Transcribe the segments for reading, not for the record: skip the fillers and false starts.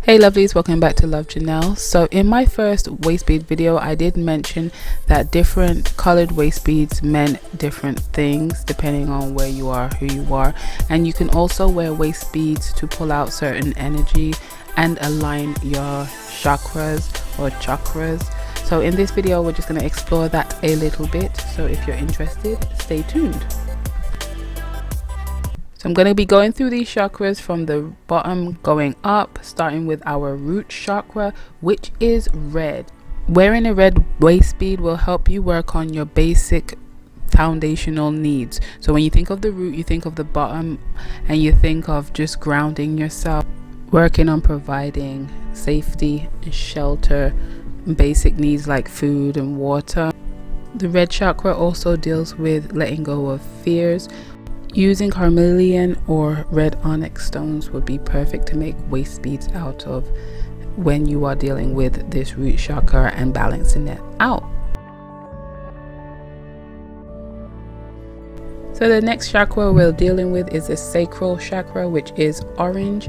Hey lovelies, welcome back to Love Jhanelle. So in my first waist bead video, I did mention that different colored waist beads meant different things depending on where you are, who you are, and you can also wear waist beads to pull out certain energy and align your chakras or chakras. So in this video, we're just going to explore that a little bit. So if you're interested, stay tuned. So I'm going to be going through these chakras from the bottom going up, starting with our root chakra, which is red. Wearing a red waist bead will help you work on your basic foundational needs. So when you think of the root, you think of the bottom, and you think of just grounding yourself, working on providing safety and shelter, basic needs like food and water. The red chakra also deals with letting go of fears. Using carnelian or red onyx stones would be perfect to make waist beads out of when you are dealing with this root chakra and balancing it out. So the next chakra we're dealing with is the sacral chakra, which is orange.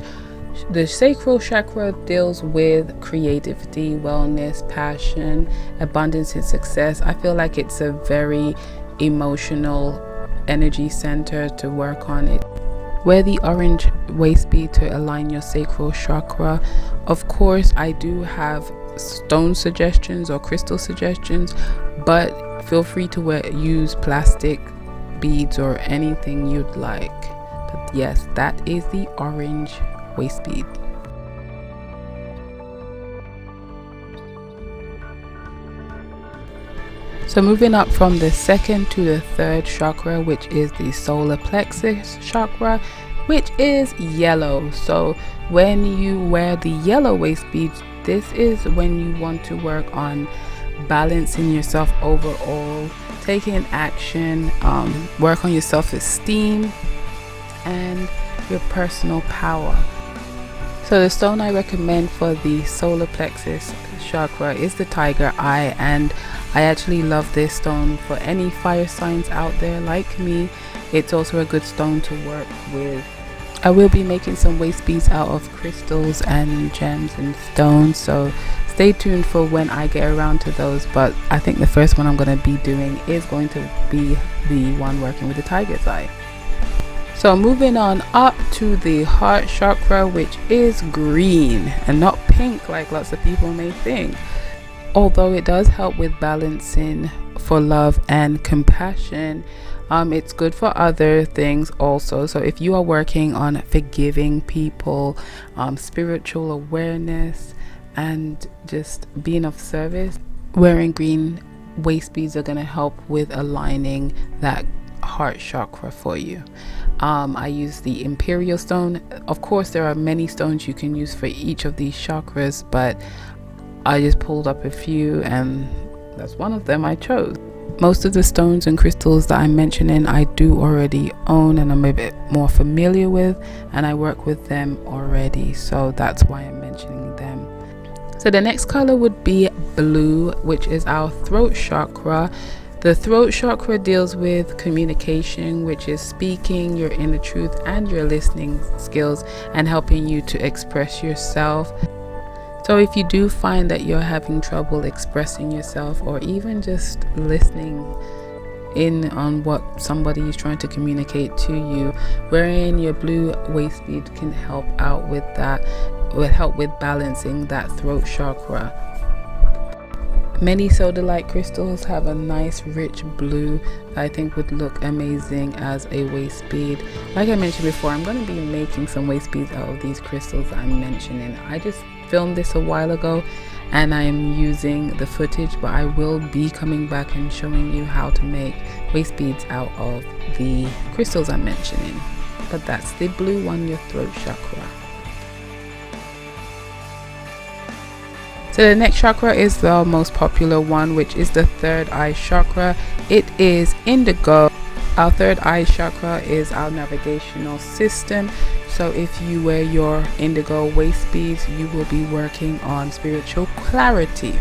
The sacral chakra deals with creativity, wellness, passion, abundance and success. I feel like it's a very emotional energy center to work on it. Wear the orange waist bead to align your sacral chakra. Of course, I do have stone suggestions or crystal suggestions, but feel free to use plastic beads or anything you'd like. But yes, that is the orange waist bead. So moving up from the second to the third chakra, which is the solar plexus chakra, which is yellow. So when you wear the yellow waist beads, this is when you want to work on balancing yourself overall, taking action, work on your self-esteem and your personal power. So the stone I recommend for the solar plexus chakra is the tiger eye, and I actually love this stone for any fire signs out there like me. It's also a good stone to work with. I will be making some waist beads out of crystals and gems and stones, so stay tuned for when I get around to those. But I think the first one I'm going to be doing is going to be the one working with the tiger's eye. So moving on up to the heart chakra, which is green and not pink like lots of people may think. Although it does help with balancing for love and compassion, it's good for other things also. So if you are working on forgiving people, spiritual awareness, and just being of service, wearing green waist beads are going to help with aligning that heart chakra for you. I use the imperial stone. Of course, there are many stones you can use for each of these chakras, but I just pulled up a few and that's one of them I chose. Most of the stones and crystals that I'm mentioning I do already own and I'm a bit more familiar with, and I work with them already, so that's why I'm mentioning them. So the next color would be blue, which is our throat chakra. The throat chakra deals with communication, which is speaking your inner truth and your listening skills and helping you to express yourself. So if you do find that you're having trouble expressing yourself or even just listening in on what somebody is trying to communicate to you, wearing your blue waist bead can help out with that. It will help with balancing that throat chakra. Many sodalite crystals have a nice rich blue that I think would look amazing as a waist bead. Like I mentioned before, I'm going to be making some waist beads out of these crystals that I'm mentioning. I just filmed this a while ago and I'm using the footage, but I will be coming back and showing you how to make waist beads out of the crystals I'm mentioning. But that's the blue one, your throat chakra. So the next chakra is the most popular one, which is the third eye chakra. It is indigo. Our third eye chakra is our navigational system. So if you wear your indigo waist beads, you will be working on spiritual clarity.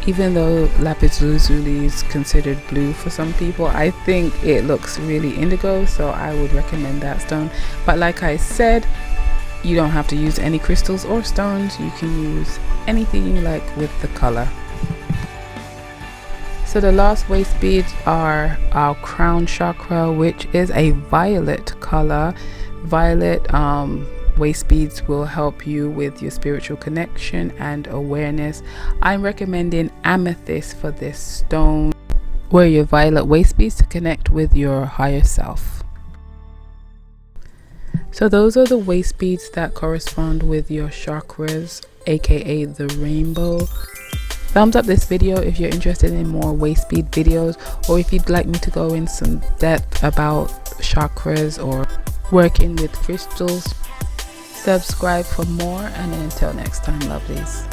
Even though lapis lazuli is considered blue for some people, I think it looks really indigo, so I would recommend that stone. But like I said, You don't have to use any crystals or stones. You can use anything you like with the color. So the last waist beads are our crown chakra, which is a violet color. Violet waist beads will help you with your spiritual connection and awareness. I'm recommending amethyst for this stone. Wear your violet waist beads to connect with your higher self. So those are the waist beads that correspond with your chakras, aka the rainbow. Thumbs up this video if you're interested in more waist bead videos, or if you'd like me to go in some depth about chakras or working with crystals. Subscribe for more, and until next time, lovelies.